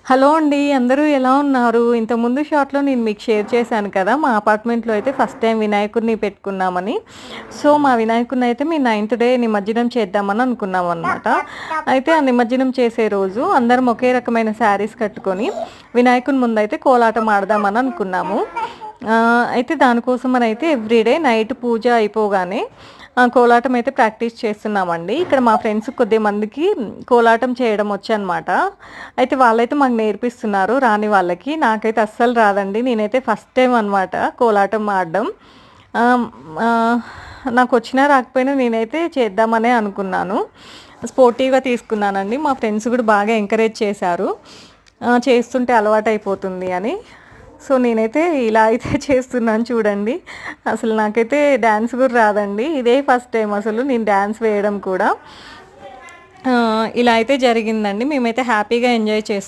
Hello అండి. అందరూ ఎలా ఉన్నారు? ఇంతకుముందు షాట్‌లో నేను మీకు షేర్ చేశాను కదా! మా అపార్ట్మెంట్‌లో అయితే ఫస్ట్ టైం వినాయకుడిని పెట్టుకున్నామని. సో, మా వినాయకుడినైతే మేము నైన్త్ డే నిమజ్జనం చేద్దామని అనుకున్నామనమాట. అయితే ఆ నిమజ్జనం చేసే రోజు అందరం ఒకే రకమైన శారీస్ కట్టుకొని వినాయకుని ముందైతే కోలాటం ఆడదామని అనుకున్నాము. అయితే దానికోసమనైతే ఎవ్రీడే నైట్ పూజ అయిపోగానే కోలాటం అయితే ప్రాక్టీస్ చేస్తున్నామండి. ఇక్కడ మా ఫ్రెండ్స్ కొద్దిమందికి కోలాటం చేయడం వచ్చనమాట. అయితే వాళ్ళైతే మాకు నేర్పిస్తున్నారు రాని వాళ్ళకి. నాకైతే అస్సలు రాదండి. నేనైతే ఫస్ట్ టైం అనమాట కోలాటం ఆడడం. ఆహ్, ఆహ్, నాకొచ్చినా రాకపోయినా నేనైతే చేద్దామనే అనుకున్నాను. స్పోర్టివ్‌గా తీసుకున్నానండి. మా ఫ్రెండ్స్ కూడా బాగా ఎంకరేజ్ చేశారు. చేస్తుంటే అలవాటయిపోతుంది అని. సో, నేనైతే ఇలా అయితే చేస్తున్నాను చూడండి. అసలు నాకైతే డాన్స్ కూడా రాదండి. ఇదే ఫస్ట్ టైం అసలు నేను డాన్స్ వేయడం కూడా. ఇలా అయితే జరిగిందండి. మేమైతే హ్యాపీగా ఎంజాయ్ చేస్తున్నాం.